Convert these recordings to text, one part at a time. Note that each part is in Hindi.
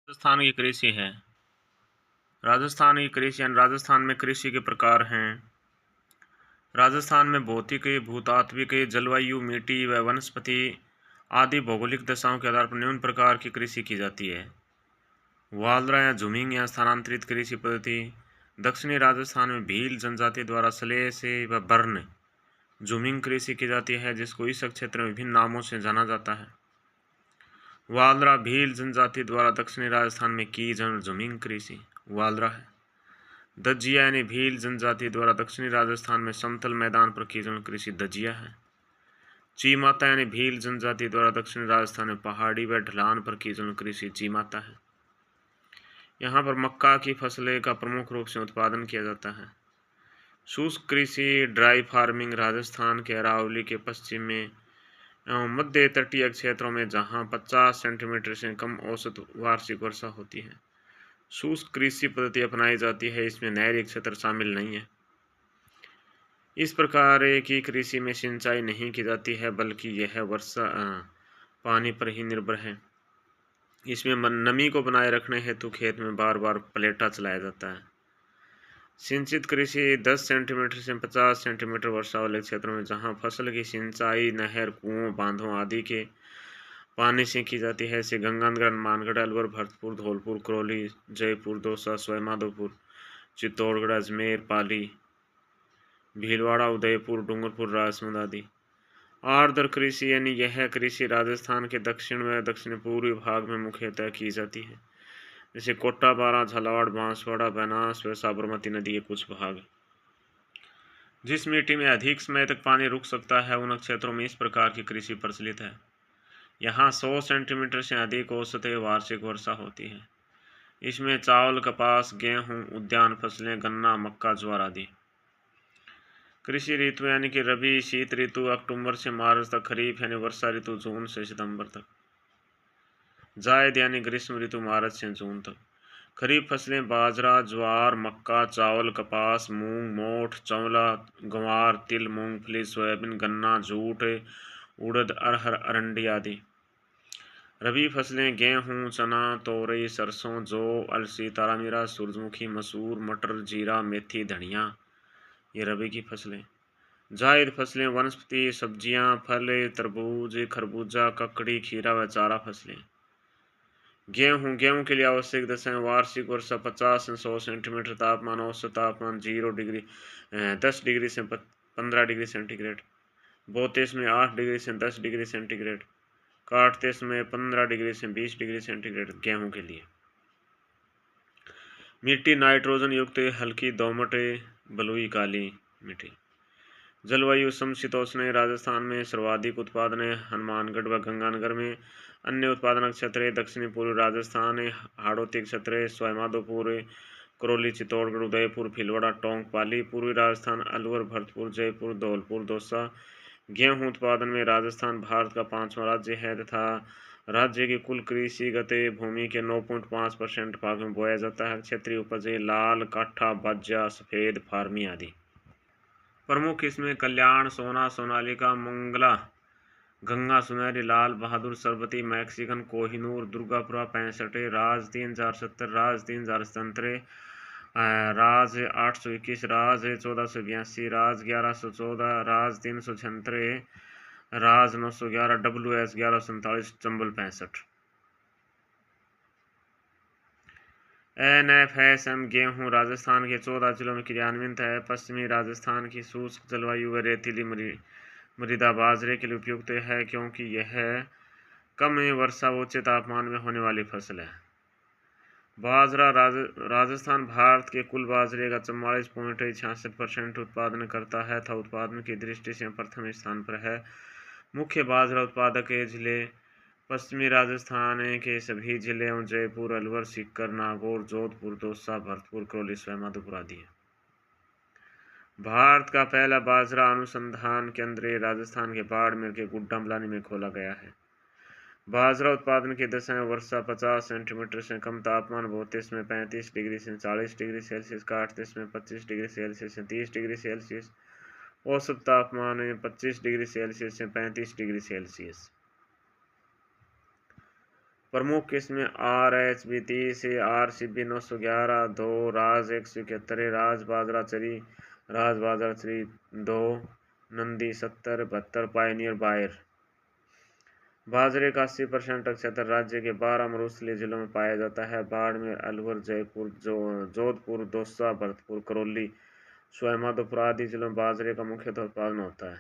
राजस्थान की कृषि है। राजस्थान की कृषि यानी राजस्थान में कृषि के प्रकार हैं। राजस्थान में भौतिक, भूतात्विक, जलवायु, मिट्टी व वनस्पति आदि भौगोलिक दशाओं के आधार पर निम्न प्रकार की कृषि की जाती है। वालरा या झुमिंग या स्थानांतरित कृषि पद्धति। दक्षिणी राजस्थान में भील जनजाति द्वारा सलेसे व बर्न झुमिंग कृषि की जाती है, जिसको इस क्षेत्र में विभिन्न नामों से जाना जाता है। वालरा भील जनजाति द्वारा दक्षिणी राजस्थान में की झुमिंग कृषि वालरा है। दजिया यानी भील जनजाति द्वारा दक्षिणी राजस्थान में समतल मैदान पर की जाने कृषि दजिया है। चीमाता यानी भील जनजाति द्वारा दक्षिणी राजस्थान में पहाड़ी व ढलान पर की जाने कृषि चीमाता है। यहाँ पर मक्का की फसलें का प्रमुख रूप से उत्पादन किया जाता है। शुष्क कृषि ड्राई फार्मिंग राजस्थान के अरावली के पश्चिम में एवं मध्य तटीय क्षेत्रों में जहाँ 50 सेंटीमीटर से कम औसत वार्षिक वर्षा होती है शुष्क कृषि पद्धति अपनाई जाती है। इसमें नहरी क्षेत्र शामिल नहीं है। इस प्रकार की कृषि में सिंचाई नहीं की जाती है, बल्कि यह वर्षा पानी पर ही निर्भर है। इसमें नमी को बनाए रखने हेतु खेत में बार बार पलेटा चलाया जाता है। सिंचित कृषि 10 सेंटीमीटर से 50 सेंटीमीटर वर्षा वाले क्षेत्रों में जहाँ फसल की सिंचाई नहर, कुओं, बांधों आदि के पानी से की जाती है। इसे गंगानगर, मानगढ़, अलवर, भरतपुर, धौलपुर, करौली, जयपुर, दौसा, सवाईमाधोपुर, चित्तौड़गढ़, अजमेर, पाली, भीलवाड़ा, उदयपुर, डूंगरपुर, राजसमंद आदि। आर्द्र कृषि यानी यह कृषि राजस्थान के दक्षिण व दक्षिण पूर्वी भाग में मुख्यतः की जाती है, जैसे कोटा, बारां, झालावाड़, बांसवाड़ा, बनास व साबरमती नदी के कुछ भाग। जिस मिट्टी में अधिक समय तक पानी रुक सकता है उन क्षेत्रों में इस प्रकार की कृषि प्रचलित है। यहाँ 100 सेंटीमीटर से अधिक औसत वार्षिक वर्षा होती है। इसमें चावल, कपास, गेहूं, उद्यान फसलें, गन्ना, मक्का, ज्वार आदि। कृषि ऋतु यानी कि रबी, शीत ऋतु अक्टूबर से मार्च तक, खरीफ यानी वर्षा ऋतु जून से सितंबर तक, जायद यानी ग्रीष्म ऋतु मार्च से जून तक। खरीफ फसलें बाजरा, ज्वार, मक्का, चावल, कपास, मूंग, मोठ, चंवला, ग्वार, तिल, मूंगफली, सोयाबीन, गन्ना, जूट, उड़द, अरहर, अरंडी आदि। रबी फसलें गेहूं, चना, तोरई, सरसों, जौ, अलसी, तारामीरा, सूरजमुखी, मसूर, मटर, जीरा, मेथी, धनिया, ये रबी की फसलें। जायद फसलें वनस्पति, सब्जियां, फल, तरबूज, खरबूजा, ककड़ी, खीरा व चारा फसलें। गेहूं के लिए आवश्यक दशाएं वार्षिक वर्षा 50 से 100 सेंटीमीटर, तापमान औसत तापमान 10 डिग्री से 15 डिग्री सेंटीग्रेड, बोते में 8 डिग्री से 10 डिग्री सेंटीग्रेड, काटते समय 15 डिग्री से 20 डिग्री सेंटीग्रेड। गेहूं के लिए मिट्टी नाइट्रोजन युक्त हल्की दोमट बलुई काली मिट्टी। जलवायु समशीतोष्ण राजस्थान में सर्वाधिक उत्पादन है हनुमानगढ़ व गंगानगर में। अन्य उत्पादन क्षेत्र दक्षिणी पूर्वी राजस्थान, हाड़ौती क्षेत्र, सवाईमाधोपुर, करौली, चित्तौड़गढ़, उदयपुर, भीलवाड़ा, टोंक, पाली। पूर्वी राजस्थान अलवर, भरतपुर, जयपुर, धौलपुर, दौसा। गेहूं उत्पादन में राजस्थान भारत का 5वां राज्य है तथा राज्य की कुल कृषिगत भूमि के 9.5% भाग में बोया जाता है। क्षेत्रीय उपजें लाल, काठा, बाज्या, सफ़ेद, फार्मी आदि। प्रमुख किस्में कल्याण, सोना, सोनालिका, मंगला, गंगा, सुनहरी, लाल बहादुर, सरबती, मैक्सिकन, कोहिनूर, दुर्गापुरा 65, राज 3070, राज 3017, राज 821, राज 1482, राज 1114, राज 376, राज 911, WS 1147, चंबल 65। NFSM गेहूं राजस्थान के 14 जिलों में क्रियान्वित है। पश्चिमी राजस्थान की शुष्क जलवायु व रेतीली मृदा बाजरे के लिए उपयुक्त है, क्योंकि यह कम वर्षा व उच्च तापमान में होने वाली फसल है। बाजरा राजस्थान भारत के कुल बाजरे का 44.66% उत्पादन करता है तथा उत्पादन की दृष्टि से प्रथम स्थान पर है। मुख्य बाजरा उत्पादक जिले पश्चिमी राजस्थान के सभी जिले एवं जयपुर, अलवर, सीकर, नागौर, जोधपुर, दौसा, भरतपुर, करौली, सवाईमाधोपुर आदि है। भारत का पहला बाजरा अनुसंधान केंद्र राजस्थान के बाड़मेर के गुड्डा मलानी में खोला गया है। बाजरा उत्पादन की दशाएं वर्षा 50 सेंटीमीटर से कम, तापमान बोते में 35 डिग्री से 40 डिग्री सेल्सियस, काटते में 25 डिग्री सेल्सियस से 30 डिग्री सेल्सियस, औसत तापमान 25 डिग्री सेल्सियस से 35 डिग्री सेल्सियस। प्रमुख किस्में RH-B30 से RCB 911, 2 राज 171, राज बाजरा चरी, राज बाजरा चरी 2, नंदी 70, 72, पायनियर बायर। बाजरे का 80% क्षेत्र राज्य के 12 मरुस्थलीय जिलों में पाया जाता है। बाड़मेर, अलवर, जयपुर, जोधपुर, दौसा, भरतपुर, करौली, सवाईमाधोपुर आदि जिलों में बाजरे का मुख्यतः उत्पादन होता है।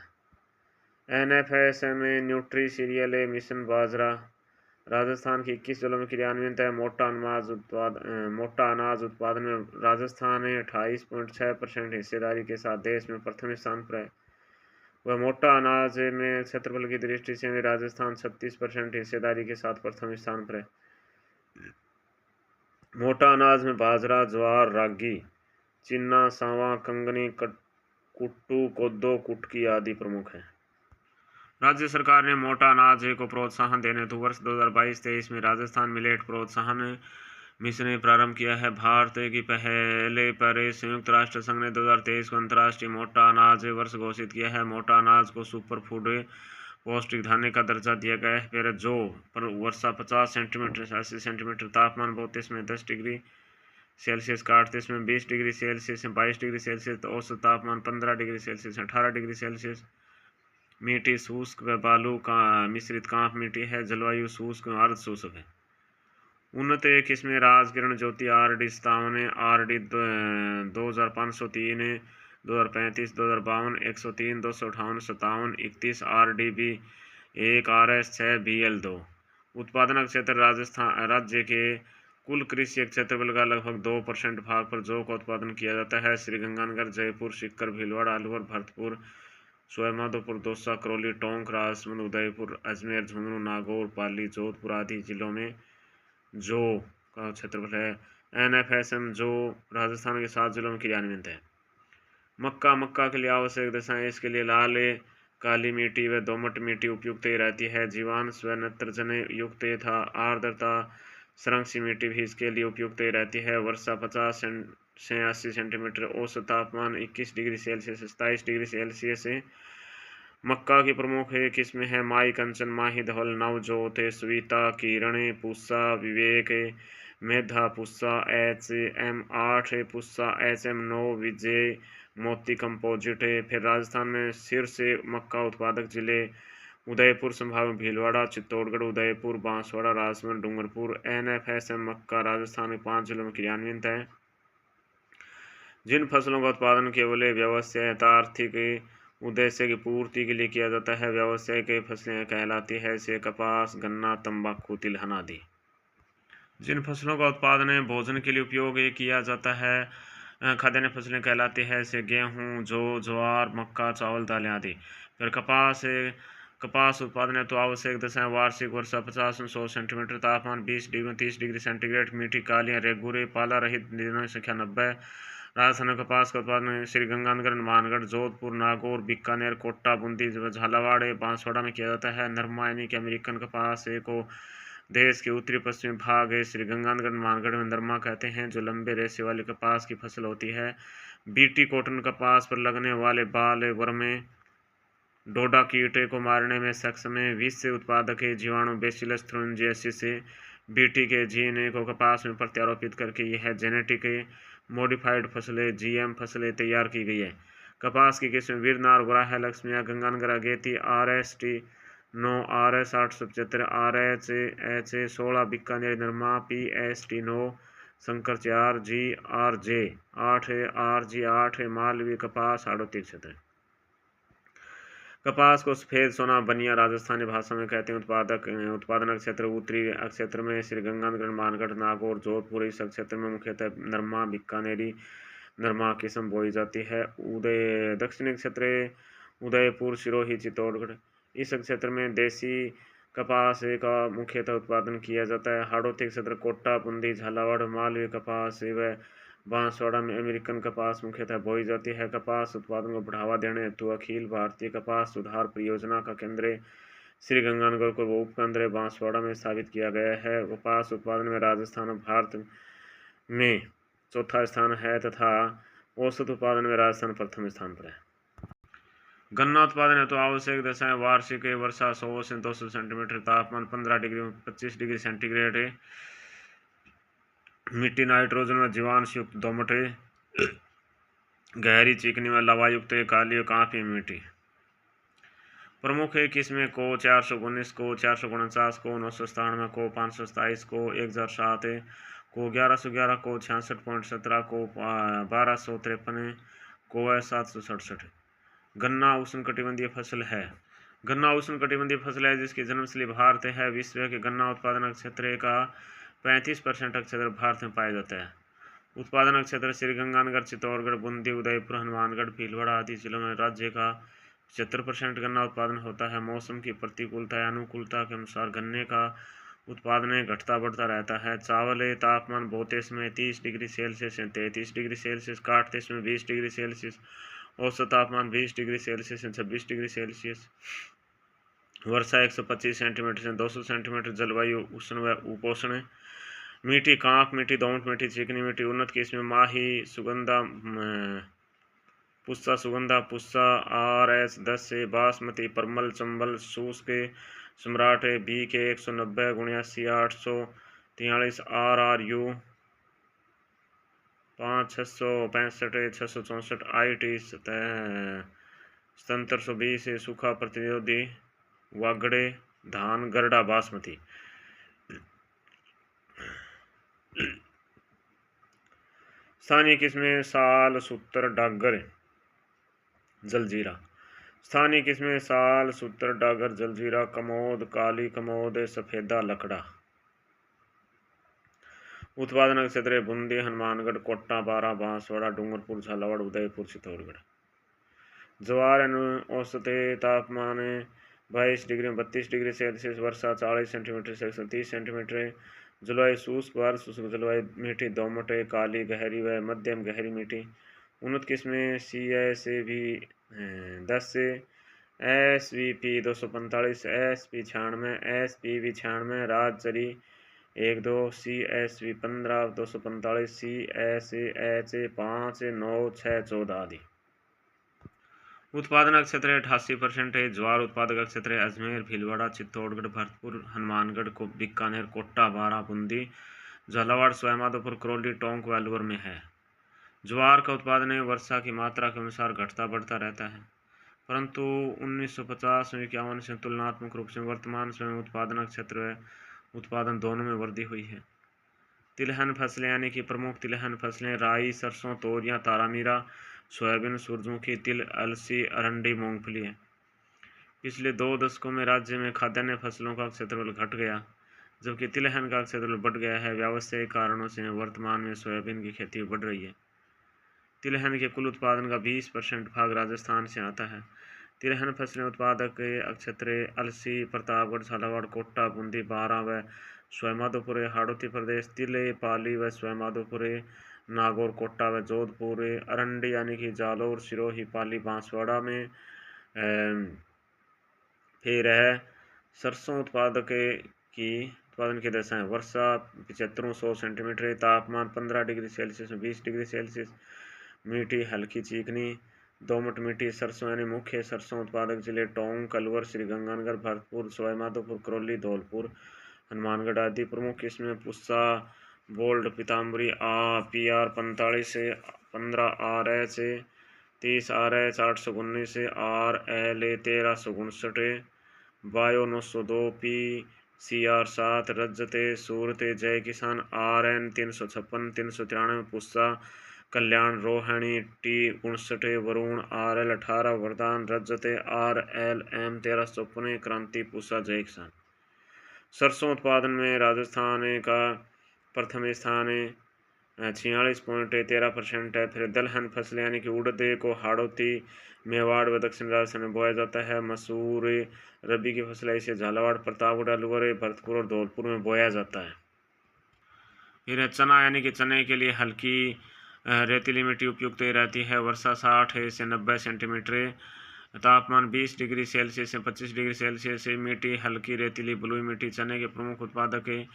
NFSM न्यूट्री सीरियल मिशन बाजरा राजस्थान के 21 जिलों में क्रियान्वित है। मोटा अनाज उत्पादन में राजस्थान 28.6% हिस्सेदारी के साथ देश में प्रथम स्थान पर है। वह मोटा अनाज में क्षेत्रफल की दृष्टि से भी राजस्थान 36% हिस्सेदारी के साथ प्रथम स्थान पर है। मोटा अनाज में बाजरा, ज्वार, रागी, चिन्ना, सांवा, कंगनी, कुट्टू, कोदो, कुटकी आदि प्रमुख हैं। राज्य सरकार ने मोटा अनाज को प्रोत्साहन देने हेतु वर्ष 2022-23 में राजस्थान मिलेट प्रोत्साहन मिशन प्रारंभ किया है। भारत की पहले पर संयुक्त राष्ट्र संघ ने 2023 को अंतर्राष्ट्रीय मोटा अनाज वर्ष घोषित किया है। मोटा अनाज को सुपर फूड पौष्टिक धान्य का दर्जा दिया गया है। फिर जो पर वर्षा 50 सेंटीमीटर से 80 सेंटीमीटर, तापमान 32 में 10 डिग्री सेल्सियस का 38 में 20 डिग्री सेल्सियस से 22 डिग्री सेल्सियस, औसत तापमान 15 डिग्री सेल्सियस से 18 डिग्री सेल्सियस। मिट्टी शुष्क व बालू का मिश्रित कांप मिट्टी है। जलवायु शुष्क अर्ध शुष्क है। उन्नत किस्में राज, किरण ज्योति, RD 57, RD 2503, 2035, 2052, 103, 258, 57, 31, RDB 1, RS 6, BL 2। उत्पादन क्षेत्र राजस्थान राज्य के कुल कृषि क्षेत्रफल का लगभग 2% भाग पर जौ का उत्पादन किया जाता है। श्रीगंगानगर, जयपुर, सीकर, भीलवाड़ा, अलवर, भरतपुर, सवाईमाधोपुर, दौसा, करौली, टोंक, राजसमंद, उदयपुर, अजमेर, झुंझुनू, नागौर, पाली, जोधपुर आदि जिलों में जौ का क्षेत्रफल है। NFSM जो राजस्थान के 7 जिलों में क्रियान्वित है। मक्का के लिए आवश्यक दशाएं इसके लिए लाल काली मिट्टी व दोमट मिट्टी उपयुक्त रहती है। जीवांश व नत्रजन युक्त तथा आर्द्रता संरक्षी मिट्टी भी इसके लिए उपयुक्त रहती है। वर्षा 50 से 80 सेंटीमीटर, औसत तापमान 21 डिग्री सेल्सियस से 27 डिग्री सेल्सियस है। मक्का की प्रमुख किस्में हैं माई कंचन, माही धवल, नवजोत, स्वीता, किरण, पुस्सा, विवेक, मेधा, पुस्सा, HM8, पुस्सा, HM9, विजय, मोती, कंपोजिट। फिर राजस्थान में शीर्ष मक्का उत्पादक जिले उदयपुर संभाग में भीलवाड़ा, चित्तौड़गढ़, उदयपुर, बांसवाड़ा, राजसमंद, डूंगरपुर। NFSM मक्का राजस्थान के 5 जिलों में क्रियान्वित है। जिन फसलों का उत्पादन केवल व्यावसायिक आर्थिक उद्देश्य की पूर्ति के लिए किया जाता है, व्यावसायिक फसलें कहलाती है, जैसे कपास, गन्ना, तंबाकू, तिलहन आदि। जिन फसलों का उत्पादन भोजन के लिए उपयोग किया जाता है, खाद्यान्न फसलें कहलाती है, जैसे गेहूँ, जौ, ज्वार, मक्का, चावल, दालें आदि। फिर कपास उत्पादन है तो आवश्यक दशाएं वार्षिक वर्षा 50 से 100 सेंटीमीटर, तापमान 20 डिग्री 30 डिग्री सेंटीग्रेड, मीठी कालियाँ, रेगुरे, पाला रहित दिनों की संख्या 90। राजस्थान कपास का उत्पादन श्रीगंगानगर, मानगढ़, जोधपुर, नागौर, बीकानेर, कोटा, बूंदी, झालावाड़, बांसवाड़ा में किया जाता है। नरमा यानी कि अमेरिकन कपास को देश के उत्तरी पश्चिमी भाग श्रीगंगानगर, मानगढ़ में नरमा कहते हैं, जो लंबे रेशे वाले कपास की फसल होती है। BT कॉटन कपास पर लगने वाले बाल वर्म डोडा कीट को मारने में सक्षम है। विष उत्पादक जीवाणु बेसिलस थ्रिंजियसिस BT के जीन को कपास में प्रत्यारोपित करके यह जेनेटिक मॉडिफाइड फसलें GM फसलें तैयार की गई है। कपास की किस्में वीरनार, वराह, लक्ष्मिया, गंगानगर, अगेती, RST 9, RS 875, RH 16, Bikaner नरमा, PST 9, Shankar 4, GRJ 8, RG 8, Malvi कपास, हाड़ौती क्षेत्र। कपास को सफ़ेद सोना बनिया राजस्थानी भाषा में कहते हैं। उत्पादन क्षेत्र उत्तरी क्षेत्र में श्रीगंगानगर, मानगढ़, नागौर, जोधपुर। इस क्षेत्र में मुख्यतः नरमा, बीकानेरी नरमा किस्म बोई जाती है। दक्षिणी क्षेत्र उदयपुर, सिरोही, चित्तौड़गढ़। इस क्षेत्र में देसी कपास का मुख्यतः उत्पादन किया जाता है। हाड़ौती क्षेत्र कोटा, बूंदी, झालावाड़, मालवी कपास व बांसवाड़ा में अमेरिकन कपास मुख्यतः बोई जाती है। कपास उत्पादन को बढ़ावा देने हेतु अखिल भारतीय कपास सुधार परियोजना का केंद्र श्रीगंगानगर को उपकेंद्र बांसवाड़ा में स्थापित किया गया है। कपास उत्पादन में राजस्थान भारत में चौथा स्थान है तथा औसत उत्पादन में राजस्थान प्रथम स्थान पर है। गन्ना उत्पादन हेतु आवश्यक दशाएं वार्षिक वर्षा 100 से 200 सेंटीमीटर, तापमान 15 डिग्री 25 डिग्री सेंटीग्रेड है, मिट्टी नाइट्रोजन व जीवांश युक्त दोमट है, गहरी चिकनी व लवायुक्त काली व काफी मिट्टी। प्रमुख है किस्में को 419, को 449, को 997, को 527, को 1007, को 1111, को 66.17, को 1253, को 767। गन्ना उष्णकटिबंधीय फसल है। गन्ना उष्णकटिबंधीय फसल है जिसकी जन्मस्थली भारत है। विश्व के गन्ना उत्पादन क्षेत्र का 35% क्षेत्र भारत में पाया जाता है। उत्पादन क्षेत्र श्रीगंगानगर, चित्तौड़गढ़, बूंदी, उदयपुर, हनुमानगढ़, भीलवाड़ा आदि जिलों में राज्य का 75% गन्ना उत्पादन होता है। मौसम की प्रतिकूलता या अनुकूलता के अनुसार गन्ने का उत्पादन घटता बढ़ता रहता है। चावल तापमान बोतेस में 30 डिग्री सेल्सियस से 33 डिग्री सेल्सियस, काटतेस में 20 डिग्री सेल्सियस, औसत तापमान 20 डिग्री सेल्सियस से 26 डिग्री सेल्सियस, वर्षा 125 सेंटीमीटर से 200 सेंटीमीटर, जलवायु उष्ण व उपोष्ण, मिट्टी कांप मिट्टी, दोमट मिट्टी, चिकनी मिट्टी। उन्नत किस्में माही, सुगंधा, पुस्सा RS10 से, बासमती, परमल, चंबल, शुष्क, सम्राट BK 190, 79843, RRU 5665, 664, IT 7720, सूखा प्रतिरोधी, वागड़े धान, गरडा बासमती। स्थानीय किस्में साल, सूत्र, डागर, जलजीरा। स्थानीय किस्में साल, सूत्र, डागर, जलजीरा, कमोद, काली कमोद, सफेदा लकड़ा। उत्पादन क्षेत्र बूंदी, हनुमानगढ़, कोटा, बारा, बांसवाड़ा, डूंगरपुर, झालावाड़, उदयपुर, चित्तौड़गढ़। ज्वार औसत तापमान 22 डिग्री 32 डिग्री सेल्सियस, वर्षा 40 सेंटीमीटर से 130 सेंटीमीटर, जलवायु शुष्क व शुष्क जलवायु, मिट्टी दोमट, काली, गहरी व मध्यम गहरी मिट्टी। उन्नत किस्में CSV 10 से, SVP 245, SP 96, SPV 96, राजचरी 12, CSV 15 245, CSH 5 9 6 14 आदि। उत्पादन क्षेत्र 88% है। ज्वार उत्पादक क्षेत्र अजमेर, भीलवाड़ा, चित्तौड़गढ़, भरतपुर, हनुमानगढ़, बीकानेर, कोटा, बारा, बूंदी, झालावाड़, सवाईमाधोपुर, करौली, टोंक व अलवर में है। ज्वार का उत्पादन वर्षा की मात्रा के अनुसार घटता बढ़ता रहता है, परंतु 1950 में 51 से तुलनात्मक रूप से वर्तमान समय में उत्पादन क्षेत्र व उत्पादन दोनों में वृद्धि हुई है। तिलहन फसलें यानी कि प्रमुख तिलहन फसलें राई, सरसों, तोरियां, तारामीरा, सोयाबीन, सूरजमुखी, तिल, अलसी, अरंडी, मूंगफली है। पिछले 2 दशकों में राज्य में खाद्यान्न फसलों का क्षेत्रफल घट गया, जबकि तिलहन का क्षेत्रफल बढ़ गया है। व्यावसायिक कारणों से वर्तमान में सोयाबीन की खेती बढ़ रही है। तिलहन के कुल उत्पादन का 20% भाग राजस्थान से आता है। तिलहन फसलें उत्पादक क्षेत्र अलसी, प्रतापगढ़, झालावाड़, कोटा, बूंदी, बारा व सवाईमाधोपुर, हाड़ौती प्रदेश, तिल, पाली व सवाईमाधोपुर, नागौर, कोटा व जोधपुर, अरंडी यानी कि जालौर, सिरोही, पाली, बांसवाड़ा में फिर है। सरसों उत्पादन की दशाएं, वर्षा 75-100 सेंटीमीटर, तापमान 15 डिग्री सेल्सियस में 20 डिग्री सेल्सियस, मिट्टी हल्की चिकनी, दोमट मिट्टी। सरसों यानी मुख्य सरसों उत्पादक जिले टोंक, अलवर, श्रीगंगानगर, भरतपुर, सवाईमाधोपुर, करौली, धौलपुर, हनुमानगढ़ आदि। प्रमुख किस्में पुस्सा, बोल्ड, पीताम्बरी, PR 45 से 15, RH 30, RH 819, RL 1359, bio 902, PCR 7, रजत, सूरत, जय किसान, RN 356, 393, पुस्सा, कल्याण, रोहिणी, T 59, वरुण, RL 18, वरदान, रजत, RLM 1354, क्रांति, पुस्सा, जय किसान। सरसों उत्पादन में राजस्थान का प्रथम स्थान 46.13% है। फिर दलहन फसलें यानी कि उड़द को हाड़ौती, मेवाड़ व दक्षिण राजस्थान में बोया जाता है। मसूर रबी की फसल है, इसे झालावाड़, प्रतापगढ़, अलवर, भरतपुर और धौलपुर में बोया जाता है। फिर चना यानी कि चने के लिए हल्की रेतीली मिट्टी उपयुक्त रहती है। वर्षा 60 से 90 सेंटीमीटर, तापमान 20 डिग्री सेल्सियस से 25 डिग्री सेल्सियस से, मिट्टी हल्की रेतीली बलुई मिट्टी। चने के प्रमुख उत्पादक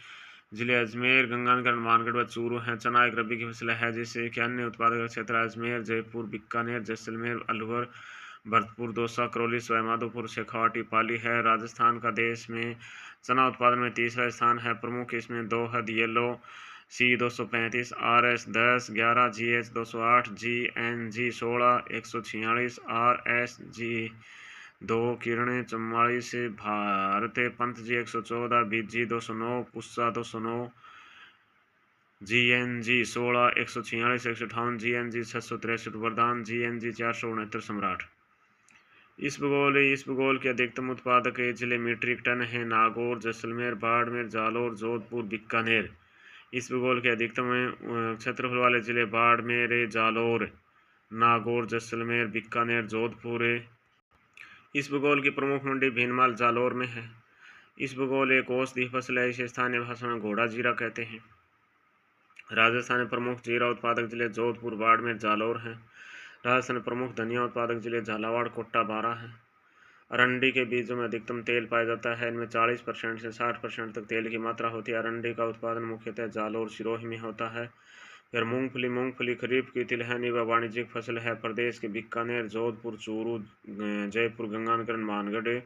जिले अजमेर, गंगानगर, हनुमानगढ़ व चूरू हैं। चना एक रबी की फसल है जिसे कि अन्य उत्पादक क्षेत्र अजमेर, जयपुर, बीकानेर, जैसलमेर, अलवर, भरतपुर, दौसा, करौली, सवाईमाधोपुर, शेखावाटी, पाली है। राजस्थान का देश में चना उत्पादन में तीसरा स्थान है। प्रमुख इसमें दोहद येलो सी 235, RS 10, 11, GH 208, GNG 16, 146, RS G 2, किरणें 44, Bharat Pant ji 114, BG 209, Puasa 209, GNG 16, 146, 158, GNG 663, वरदान, GNG 469, सम्राट। इस भूगोल के अधिकतम उत्पादक जिले मीट्रिक टन हैं। नागौर, जैसलमेर, बाड़मेर, जालौर, जोधपुर, बीकानेर। इस भूगोल के अधिकतम क्षेत्रफल वाले जिले बाड़मेर, जालौर, नागौर, जैसलमेर, बीकानेर, जोधपुर। इस भूगोल की प्रमुख मंडी भीनमाल, जालौर में है। इस भूगोल एक औषधीय फसल है। इसे स्थानीय भाषा में घोड़ा जीरा कहते हैं। राजस्थान में प्रमुख जीरा उत्पादक जिले जोधपुर, बाड़मेर, जालौर हैं। राजस्थान में प्रमुख धनिया उत्पादक जिले झालावाड़, कोटा, बारां हैं। अरंडी के बीजों में अधिकतम तेल पाया जाता है। इनमें 40% से 60% तक तेल की मात्रा होती है। अरंडी का उत्पादन मुख्यतः जालौर, सिरोही में होता है। फिर मूंगफली खरीफ की तिलहनी व वाणिज्यिक फसल है। प्रदेश के बीकानेर, जोधपुर, चूरू, जयपुर, गंगानगर, मानगढ़,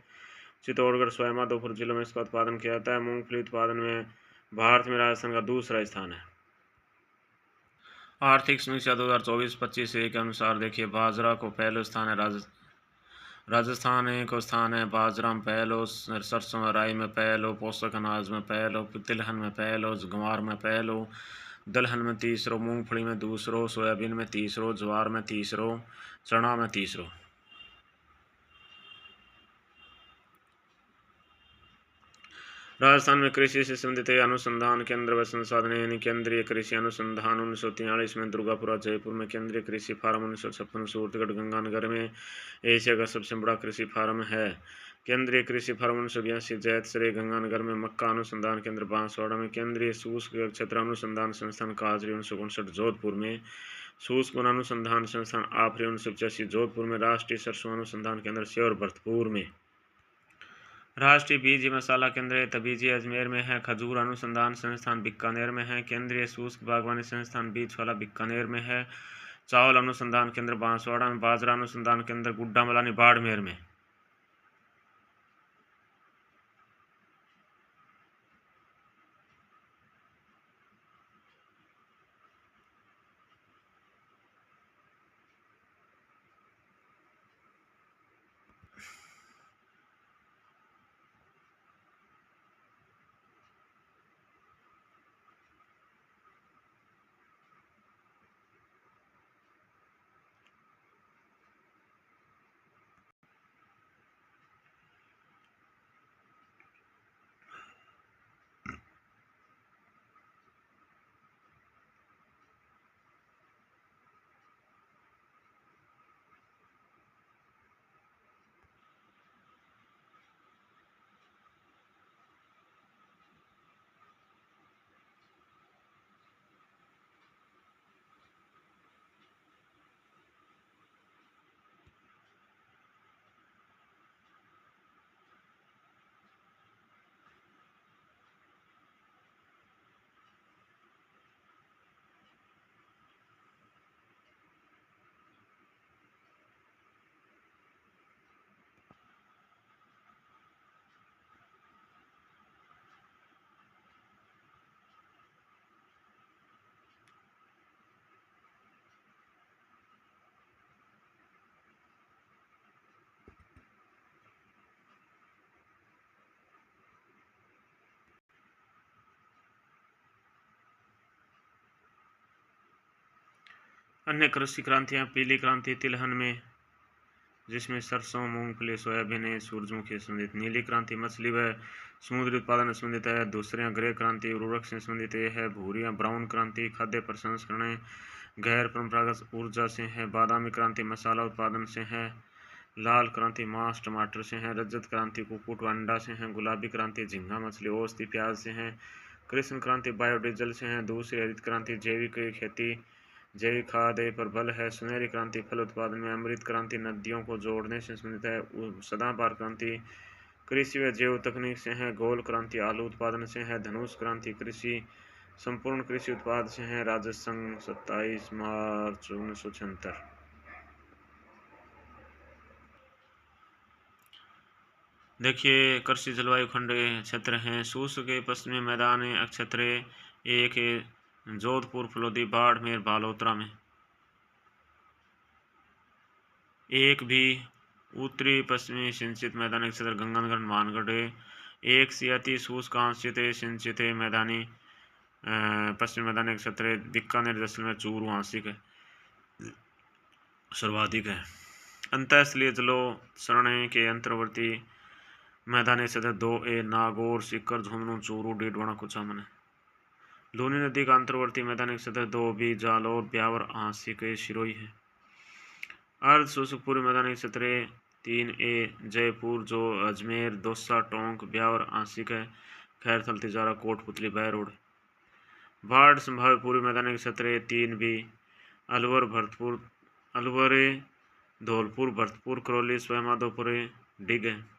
चित्तौड़गढ़, सवाईमाधोपुर जिलों में इसका उत्पादन किया जाता है। मूंगफली उत्पादन में भारत में राजस्थान का दूसरा स्थान है। आर्थिक समीक्षा 2024-25 के अनुसार देखिए, बाजरा को पहले स्थान है। राजस्थान को स्थान है बाजरा में पहलो, सरसों में, राई में पहलो, पोषक अनाज में पहलो, तिलहन में पहलो, गंवार में पहलो, दलहन में तीसरो, मूंगफली में दूसरो, सोयाबीन में तीसरो, ज्वार में तीसरो, चना में तीसरो। राजस्थान में कृषि से संबंधित अनुसंधान केंद्र व संसाधन यानी केंद्रीय कृषि अनुसंधान 1943 में दुर्गापुरा, जयपुर में केंद्रीय कृषि फार्म 1956, सूरतगढ़, गंगानगर में एशिया का सबसे बड़ा कृषि फार्म है। केंद्रीय कृषि फार्म 1982, जैतसरे, गंगानगर में मक्का अनुसंधान केंद्र बांसवाड़ा में, केंद्रीय शुष्क क्षेत्र अनुसंधान संस्थान काजरी 1959, जोधपुर में, शुष्क वन अनुसंधान संस्थान आफरी 1985, जोधपुर में, राष्ट्रीय सरसों अनुसंधान केंद्र श्योर, भरतपुर में, राष्ट्रीय बीज मसाला केंद्र तबीजी अजमेर में है। खजूर अनुसंधान संस्थान बीकानेर में है। केंद्रीय शुष्क बागवानी संस्थान बीजवाला बीकानेर में है। चावल अनुसंधान केंद्र बांसवाड़ा में, बाजरा अनुसंधान केंद्र गुड्डामलानी बाड़मेर में। अन्य कृषि क्रांतियाँ पीली क्रांति तिलहन में, जिसमें सरसों, मूंगफली, सोयाबीन, सूरजमुखी संबंधित। नीली क्रांति मछली व समुद्री उत्पादन से संबंधित है। दूसरे ग्रे क्रांति उर्वरक से संबंधित है। भूरियाँ ब्राउन क्रांति खाद्य प्रसंस्करण गैर परंपरागत ऊर्जा से है। बादामी क्रांति मसाला उत्पादन से है। लाल क्रांति मांस टमाटर से है। रजत क्रांति कुक्कुट व अंडा से है। गुलाबी क्रांति झींगा मछली औषधि प्याज से है। कृष्ण क्रांति बायोडीजल से है। दूसरी हरित क्रांति जैविक खेती जैविक खाद पर बल है। सुनहरी क्रांति फल उत्पादन में। अमृत क्रांति नदियों को जोड़ने से संबंधित है। सदाबहार क्रांति कृषि व जैव तकनीक से है। गोल क्रांति आलू उत्पादन से है। धनुष क्रांति कृषि संपूर्ण कृषि उत्पाद से है। राजसंघ 27 मार्च 1976। देखिए कृषि जलवायु खंड क्षेत्र हैं। शुष्क के पश्चिमी मैदान क्षेत्र एक है जोधपुर, फलोदी, बाड़मेर, बालोतरा में। एक भी उत्तरी पश्चिमी सिंचित मैदानी क्षेत्र गंगानगर, मानगढ़। एक सी अति शुष्क आंशिक सिंचित मैदानी पश्चिमी मैदानी क्षेत्र बीकानेर, जैसलमेर, चूरू आंशिक है सर्वाधिक है। अंतःस्थलीय जलोचरण के अंतर्वर्ती मैदानी क्षेत्र 2A नागौर, सीकर, झुंझुनू, चूरू, डीडवाना, कुचामन। लूनी नदी का अंतर्वर्ती मैदानी क्षेत्र 2B जालौर, ब्यावर आंशिक सिरोही है। अर्ध शुष्क पूर्वी मैदानी क्षेत्र 3A जयपुर, जो अजमेर, दौसा, टोंक, ब्यावर आंशिक है, खैरथल, तिजारा, कोटपुतली, बहरोड। बाढ़ संभाव्य पूर्वी मैदानी क्षेत्र 3B अलवर, भरतपुर, अलवरे, धौलपुर, भरतपुर, करौली, स्वयंमाधोपुर, डिग है।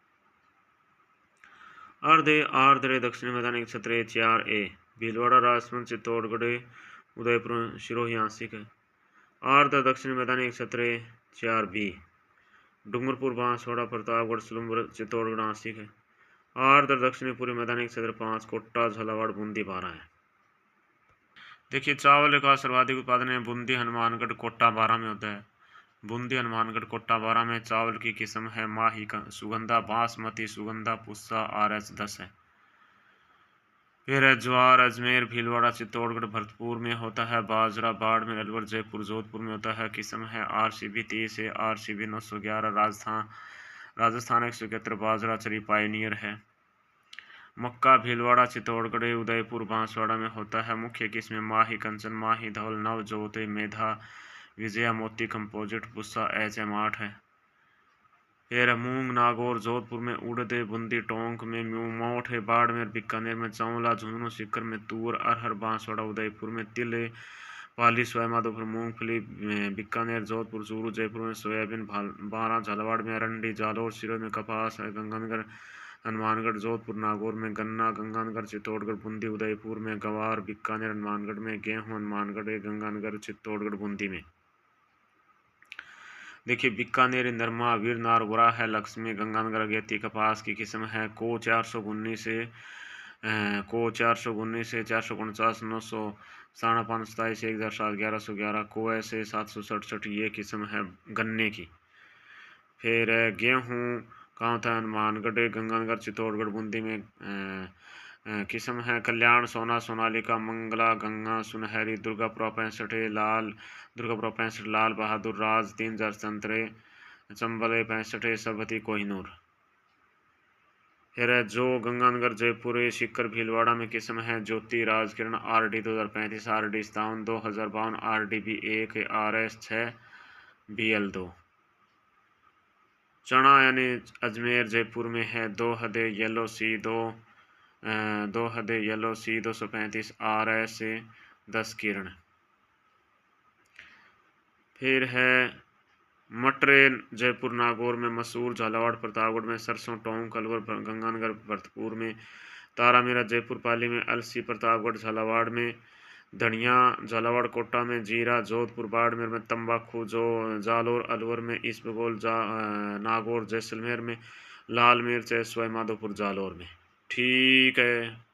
अर्ध आर्द्र दक्षिणी मैदानी क्षेत्र 4A भीलवाड़ा, राजसमंद, चित्तौड़गढ़, उदयपुर, सिरोही आंशिक है। आर्द्र दक्षिणी मैदानी क्षेत्र 4B डूंगरपुर, बांसवाड़ा, प्रतापगढ़, सलूमपुर, चित्तौड़गढ़ आंशिक है। आर्द्र दक्षिणी पूर्वी मैदानी क्षेत्र 5 कोट्टा, झालावाड़, बूंदी, 12 है। देखिए चावल का सर्वाधिक उत्पादन है बूंदी, हनुमानगढ़, कोट्टा, 12 में होता है। बूंदी, हनुमानगढ़, कोट्टा, 12 में। चावल की किस्म है माही, सुगंधा, बासमती, सुगंधा, पुस्सा, RH 10 है। फिर है ज्वार, अजमेर, भीलवाड़ा, चित्तौड़गढ़, भरतपुर में होता है। बाजरा बाड़मेर, अलवर, जयपुर, जोधपुर में होता है। किस्म है RCB 30 है, RCB 911। राजस्थान 171 बाजरा चरी पायनियर है। मक्का भीलवाड़ा, चित्तौड़गढ़, उदयपुर, बांसवाड़ा में होता है। मुख्य किस्में माही, कंचन, माही, धौल, नव, ज्योति, मेधा, विजया, मोती, कंपोजिट, पुस्सा, HM 8 है। फिर मूंग नागौर, जोधपुर में उड़द, बूंदी, टोंक में मोठ, बाड़मेर, बीकानेर में चौला, झुंझुनू, सीकर में तूर, अरहर, बांसवाड़ा, उदयपुर में तिल, पाली, स्वयंमाधोपुर मूंगफली, बीकानेर, जोधपुर, चूरू, जयपुर में सोयाबीन, बारां, झालावाड़ में अरंडी, जालौर, सिरोही में कपास, गंगानगर, हनुमानगढ़, जोधपुर, नागौर में गन्ना, गंगानगर, चित्तौड़गढ़, बूंदी, उदयपुर में गवार, बीकानेर, हनुमानगढ़ में गेहूं, हनुमानगढ़, गंगानगर, चित्तौड़गढ़, बूंदी में। देखिए बीकानेर, नरमा, वीरनार, बुरा है, लक्ष्मी, गंगानगर, अगेती। कपास की किस्म है को 419 से 449, 997, 527, 1007, 1111, को ऐसे 767, ये किस्म है गन्ने की। फिर गेहूँ कहाँ होता है? हनुमानगढ़, गंगानगर, चित्तौड़गढ़, बूंदी में। किस्म है कल्याण, सोना, सोनालिका, मंगला, गंगा, सुनहरी, दुर्गापुरा 65, लाल, दुर्गापुरा 65, लाल बहादुर, राज 3000, संतरे, चंबल 65, सबती, कोहिनूर। फिर है जो गंगानगर, जयपुर, सीकर, भीलवाड़ा में किस्म है ज्योति, Rajkiran, RD 2035, RD 57, 2052, RDB 1, RS 6, BL 2। चना यानी अजमेर, जयपुर में है 2 हदे येलो C 2 हदे येलो C 235, RS 10 किरण। फिर है मटर, जयपुर, नागौर में, मसूर, झालावाड़, प्रतापगढ़ में, सरसों, टोंक, अलवर, गंगानगर, भरतपुर में, तारा मीरा, जयपुर, पाली में, अलसी, प्रतापगढ़, झालावाड़ में, धनिया, झालावाड़, कोटा में, जीरा, जोधपुर, बाड़मेर में, तंबाकू, जो जालौर, अलवर में, इसबगोल, नागौर, जैसलमेर में, लाल मिर्च, स्वयंमाधोपुर, जालौर में। ठीक है।